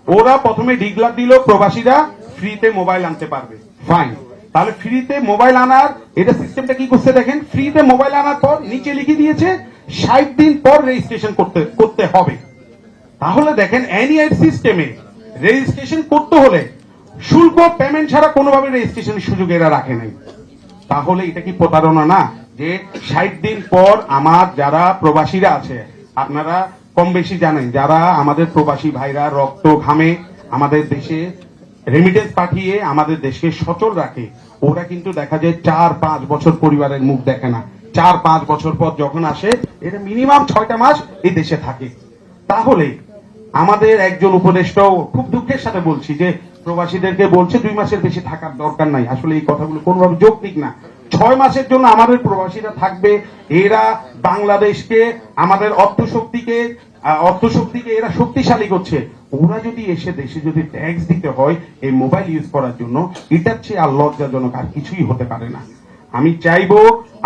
ওরা প্রথমে ডিগলার দিল প্রবাসীরা ফ্রিতে মোবাইল আনতে পারবে, ফাইন। তাহলে ফ্রিতে মোবাইল আনার এটা সিস্টেমটা কি করছে দেখেন, ফ্রিতে মোবাইল আনার পর নিচে লিখে দিয়েছে 60 দিন পর রেজিস্ট্রেশন করতে হবে। তাহলে দেখেন এনআইআর সিস্টেমে রেজিস্ট্রেশন করতে হলে শুল্ক পেমেন্ট ছাড়া কোনোভাবে রেজিস্ট্রেশনের সুযোগ এরা রাখে নাই। তাহলে এটা কি প্রতারণা না? যে 60 দিন পর আমার যারা প্রবাসীরা আছে, আপনারা কম বেশি জানেন, যারা আমাদের প্রবাসী ভাইরা রক্ত ঘামে আমাদের দেশে রেমিটেন্স পাঠিয়ে আমাদের দেশকে সচল রাখে, ওরা কিন্তু দেখা যায় 4-5 বছর পরিবারের মুখ দেখে না। 4-5 বছর পর যখন আসে, এটা মিনিমাম 6টা মাস এই দেশে থাকে। তাহলে আমাদের একজন উপদেষ্টাও খুব দুঃখের সাথে বলছি যে প্রবাসীদেরকে বলছে 2 মাসের বেশি থাকার দরকার নাই। আসলে এই কথাগুলো কোনোভাবে যৌক্তিক না। 6 মাসের জন্য আমাদের প্রবাসীরা থাকবে। এরা বাংলাদেশকে, আমাদের অর্থশক্তিকে এরা শক্তিশালী করছে। ওরা যদি এসে দেশে যদি ট্যাক্স দিতে হয় এই মোবাইল ইউজ করার জন্য, এটার চেয়ে আর লজ্জাজনক আর কিছুই হতে পারে না। আমি চাইবো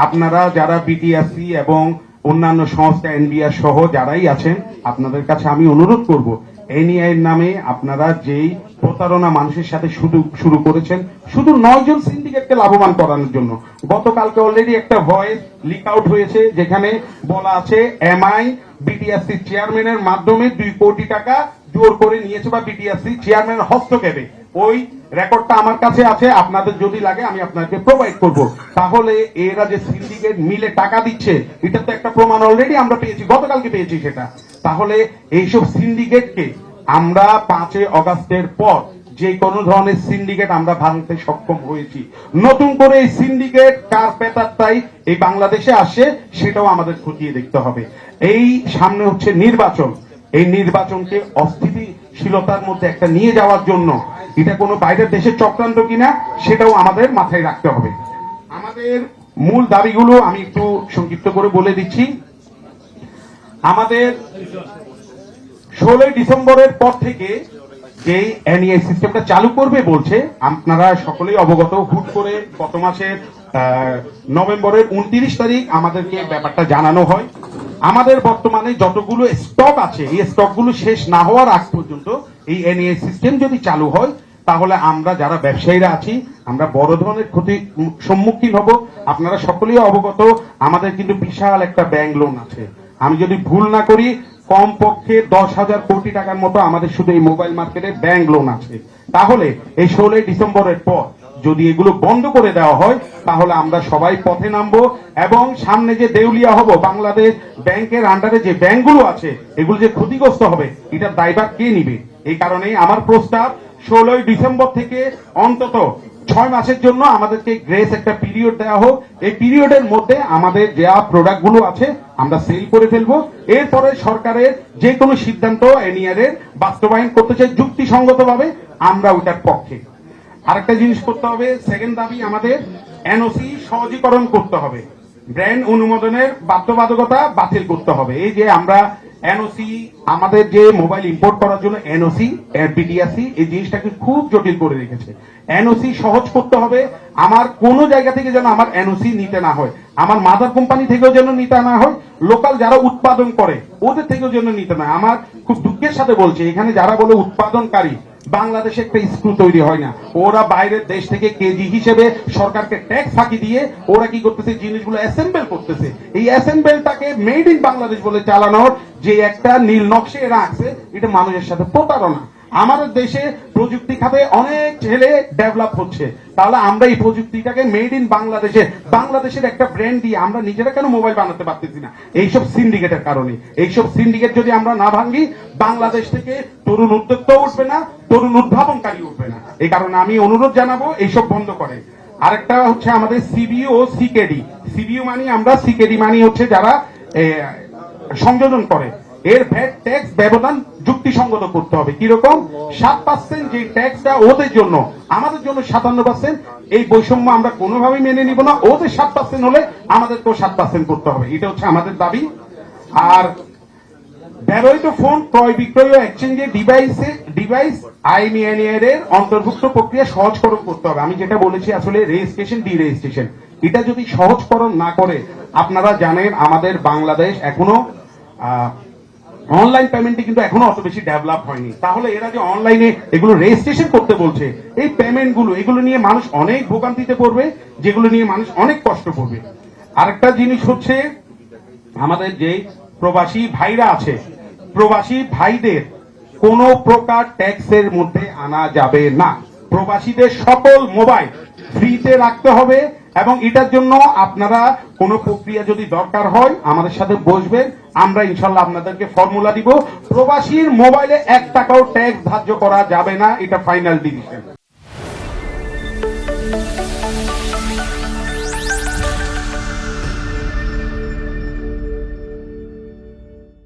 আপনারা যারা বিটিআরসি এবং অন্যান্য সংস্থা এনবিআর সহ যারাই আছেন, আপনাদের কাছে আমি অনুরোধ করব, এনআইআর নামে আপনারা যেই প্রতারণা মানুষের সাথে শুরু করেছেন শুধু 9 জন সিন্ডিকেটকে লাভবান করানোর জন্য। গতকালকে অলরেডি একটা ভয়েস লিক আউট হয়েছে যেখানে বলা আছে এমআই বিটিআরসি চেয়ারম্যানের মাধ্যমে 2 কোটি টাকা জোর করে নিয়েছে বা বিটিআরসি চেয়ারম্যানের হস্তক্ষেপে। ওই রেকর্ডটা আমার কাছে আছে, আপনাদের যদি লাগে আমি আপনাকে প্রোভাইড করব। তাহলে এরা যে সিন্ডিকেট মিলে টাকা দিচ্ছে, এটা তো একটা প্রমাণ অলরেডি আমরা পেয়েছি, গতকালকে পেয়েছি সেটা। তাহলে এইসব সিন্ডিকেটকে আমরা 5 আগস্টের পর যে কোনো ধরনের সিন্ডিকেট আমরা ভাঙতে সক্ষম হয়েছি। নতুন করে এই সিন্ডিকেট কার পেতারটাই এই বাংলাদেশে আসে সেটাও আমাদের খতিয়ে দেখতে হবে। এই সামনে হচ্ছে নির্বাচন, এই নির্বাচনকে অস্থিতিশীলতার মধ্যে একটা নিয়ে যাওয়ার জন্য এটা কোনো বাইরের দেশের চক্রান্ত কিনা সেটাও আমাদের মাথায় রাখতে হবে। আমাদের মূল দাবিগুলো আমি একটু সংক্ষিপ্ত করে বলে দিচ্ছি। আমাদের 16 ডিসেম্বরের পর থেকে যে এনআইআর সিস্টেমটা চালু করবে বলছে, আপনারা সকলেই অবগত। হুট করে গত মাসের নভেম্বরের 29 তারিখ আমাদেরকে ব্যাপারটা জানানো হয়। আমাদের বর্তমানে যতগুলো স্টক আছে এই স্টকগুলো শেষ না হওয়ার আগ পর্যন্ত এই এনআইআর সিস্টেম যদি চালু হয় তাহলে আমরা যারা ব্যবসায়ীরা আছি আমরা বড় ধরনের ক্ষতির সম্মুখীন হব। আপনারা সকলেই অবগত, আমাদের কিন্তু বিশাল একটা ব্যাংক লোন আছে। আমি যদি ভুল না করি কমপক্ষে 10,000 কোটি টাকার মতো আমাদের শুধু এই মোবাইল মার্কেটে ব্যাংক লোন আছে। তাহলে এই 16 ডিসেম্বরের পর যদি এগুলো বন্ধ করে দেওয়া হয় তাহলে আমরা সবাই পথে নামবো এবং সামনে যে দেউলিয়া হব, বাংলাদেশ ব্যাংকের আন্ডারে যে ব্যাংকগুলো আছে এগুলো যে ক্ষতিগ্রস্ত হবে এটার দায়ভার কে নিবে? এই কারণে আমার প্রস্তাব 16 ডিসেম্বর থেকে অন্তত 6 মাসের জন্য আমাদেরকে গ্রেস একটা পিরিয়ড দেওয়া হোক। এই পিরিয়ডের মধ্যে আমাদের যা প্রোডাক্ট গুলো আছে আমরা সেল করে ফেলবো। এরপরে সরকারের যে কোনো সিদ্ধান্ত এনআইআর এর বাস্তবায়ন করতে চাই যুক্তিসঙ্গত ভাবে, আমরা ওটার পক্ষে। আরেকটা জিনিস করতে হবে, সেকেন্ড দাবি আমাদের এনওসি সহজীকরণ করতে হবে। ব্র্যান্ড অনুমোদনের বাধ্যবাধকতা বাতিল করতে হবে। এই যে আমরা এনওসি, আমাদের যে মোবাইল ইম্পোর্ট করার জন্য এনওসি বিটিআরসি এই জিনিসটাকে খুব জটিল করে রেখেছে। এনওসি সহজ করতে হবে। আমার কোনো জায়গা থেকে যেন আমার এনওসি নিতে না হয়, আমার মাদার কোম্পানি থেকেও যেন নিতে না হয়, লোকাল যারা উৎপাদন করে ওদের থেকেও যেন নিতে না। আমার খুব দুঃখের সাথে বলছি, এখানে যারা বলে উৎপাদনকারী, বাংলাদেশে একটা স্ক্রু তৈরি হয় না। ওরা বাইরের দেশ থেকে কেজি হিসেবে সরকারকে ট্যাক্স ফাঁকি দিয়ে ওরা কি করতেছে, জিনিসগুলো অ্যাসেম্বল করতেছে। এই অ্যাসেম্বলটাকে মেড ইন বাংলাদেশ বলে চালানোর যে একটা নীল নকশে এরা আঁকছে, এটা মানুষের সাথে প্রতারণা। আমাদের দেশে প্রযুক্তি খাতে অনেক ছেলে ডেভেলপ হচ্ছে, তাহলে আমরা এই প্রযুক্তিটাকে মেড ইন বাংলাদেশে, বাংলাদেশের একটা ব্র্যান্ড দিয়ে আমরা নিজেরা কেন মোবাইল বানাতে পারতেছি না? এইসব সিন্ডিকেটের কারণে। এইসব সিন্ডিকেট যদি আমরা না ভাঙি, বাংলাদেশ থেকে তরুণ উদ্যোক্তা উঠবে না, তরুণ উদ্ভাবনকারী উঠবে না। এই কারণে আমি অনুরোধ জানাবো এইসব বন্ধ করে। আরেকটা হচ্ছে আমাদের সিবিইউ ও সিকেডি। সিবিইউ মানি আমরা, সিকেডি মানি হচ্ছে যারা সংযোজন করে। এর ভ্যাট ট্যাক্স ব্যবধান যুক্তিসঙ্গত করতে হবে। কিরকম? 7% যে ট্যাক্সটা ওদের জন্য, আমাদের জন্য 57%, এই বৈষম্য আমরা কোনোভাবেই মেনে নিব না। ওদের 7% হলে আমাদেরকেও 7% করতে হবে। এটা হচ্ছে আমাদের দাবি। আর ব্যবহৃত ফোন ক্রয় বিক্রয় ও এক্সচেঞ্জের ডিভাইস আইন এনআইআর এর অন্তর্ভুক্ত প্রক্রিয়া সহজকরণ করতে হবে। আমি যেটা বলেছি আসলে রেজিস্ট্রেশন ডিরেজিস্ট্রেশন, এটা যদি সহজকরণ না করে, আপনারা জানেন আমাদের বাংলাদেশ এখনো অনলাইন পেমেন্টে কিন্তু এখনো অত বেশি ডেভেলপ হয়নি। তাহলে এরা যে অনলাইনে এগুলো রেজিস্ট্রেশন করতে বলছে, এই পেমেন্ট গুলো এগুলো নিয়ে মানুষ অনেক ভোগান্তিতে পড়বে, যেগুলো নিয়ে মানুষ অনেক কষ্ট করবে। আরেকটা জিনিস হচ্ছে, আমাদের যে প্রবাসী ভাইরা আছে, প্রবাসী ভাইদের কোনো প্রকার ট্যাক্সের মধ্যে আনা যাবে না। প্রবাসীদের সকল মোবাইল ফ্রিতে রাখতে হবে, এবং এটার জন্য আপনারা কোনো প্রক্রিয়া যদি দরকার হয় আমাদের সাথে বসবেন, আমরা ইনশাল্লাহ আপনাদেরকে ফর্মুলা দিব। প্রবাসীর মোবাইলে 1 টাকাও ট্যাক্স ধার্য করা যাবে না, এটা ফাইনাল ডিসিশন।